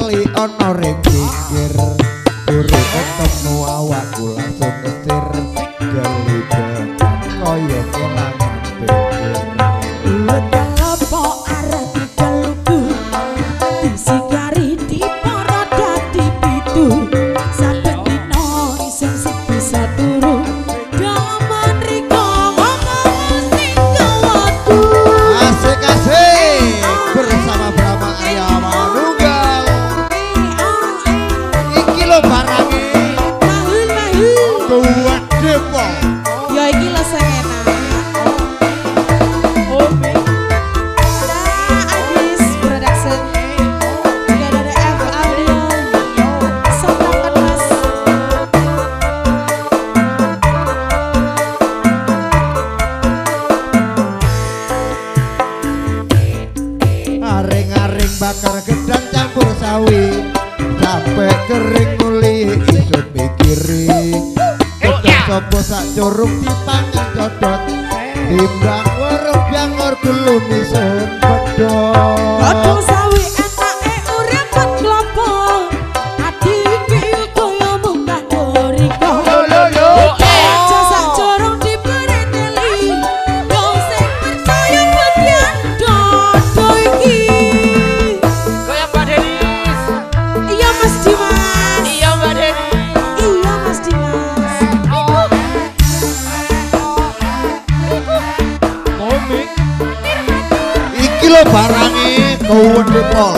keli ana ring pinggir Buru ketemu awakku langsung ngesir Gelibetan kaya kelangan pinggir Apa arah digelugu disigari di para dadi pitu saben dina iseng sing bisa turu gaman riko ngomong sing kawatu asik-asik bersama Brahma Arya Manunggal iki lho barange mahul buat Depok ya iki lho sing enak aring-aring bakar gedang campur sawi sampai kering muli isun mikiri gedang sopo sak curug dipangan dodot timbang warung biangor gelum isun pedot Godhong sawi enake urip pat klopo ati iki kaya munggah goriko aja sak corong dipereteli yo sing percaya bagian dodo iki Kaya Mbak Denis. iya Mas Dimas Iya Mbak Denis. iya Mas Dimas Komik. iki lho barange kuwen Depok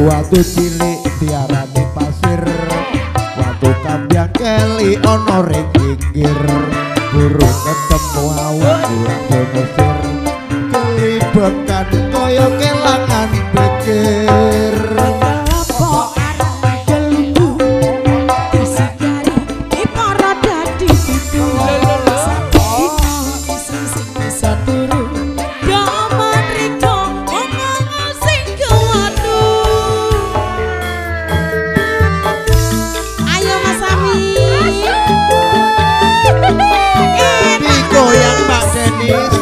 Watu cilik diarani pasir Watu kambyang keli ana ring pinggir Buru ketemu awak langsung mesir Kelibetan kaya kelangan pikir apa arah gelunggu disigari di para dadi pitu saben dina iseng sing bisa turu gaman riko ngomong sing kawatu ayo Mas Ami Digoyang Mbak Denis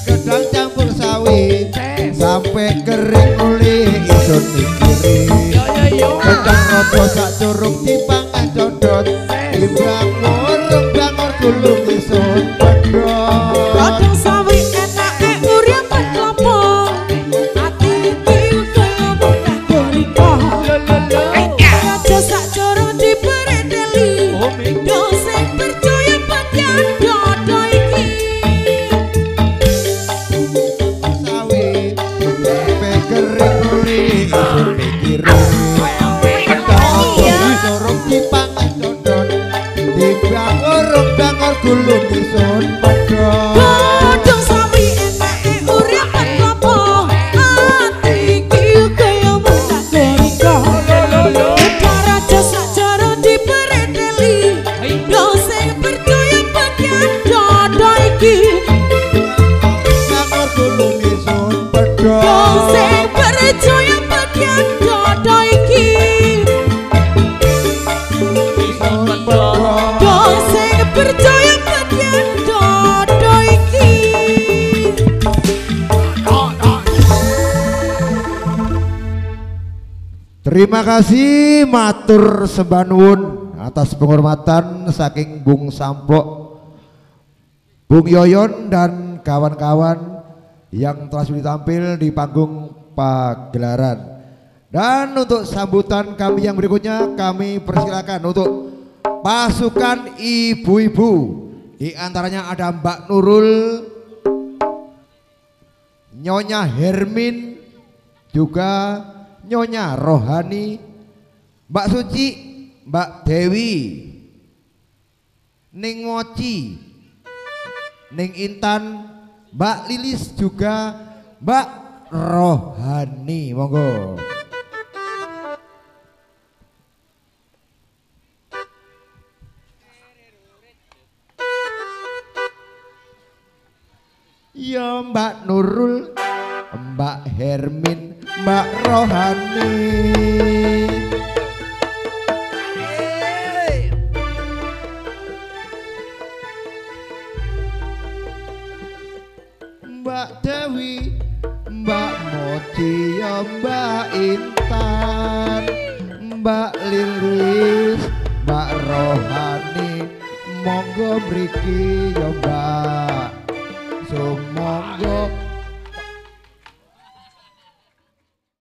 gedang campur sawi sampai kering muli isun mikiri gedang robo sak curug dipangan dodot timbang warung bangor gulung isun pedot Godhong sawi enake urip pat klopo ati iki kaya munggah goriko aja sak corong dipereteli yo sing percaya bagian dodo iki sawi sampai kering muli isun mikiri gedang robo curug dipangan dodot timbang warung bangor gulung isun pedot Godhong sawi enake urip pat klopo ati iki kaya munggah goriko aja sak corong dipereteli yo sing percaya bagian dodo iki bangor gulung isun Yo pedot sing percaya bagian dodo iki Yo sing percaya bagian dodo iki Terima kasih matur sembah nuwun atas penghormatan saking Bung Sampok, Bung Yoyon dan kawan-kawan yang telah sudah tampil di panggung pagelaran. Dan untuk sambutan kami yang berikutnya kami persilakan untuk pasukan ibu-ibu. Di antaranya ada Mbak Nurul, Nyonya Hermin, juga Nyonya Rohani, Mbak Suci, Mbak Dewi, Ning Moci, Ning Intan, Mbak Lilis juga Mbak Rohani, monggo. Ya Mbak Nurul, Mbak Hermin, Mbak Rohani. Mbak Dewi, Mbak Moci, ya Mbak Intan, Mbak Lilis, Mbak Rohani, monggo mriki ya Mbak. Monggo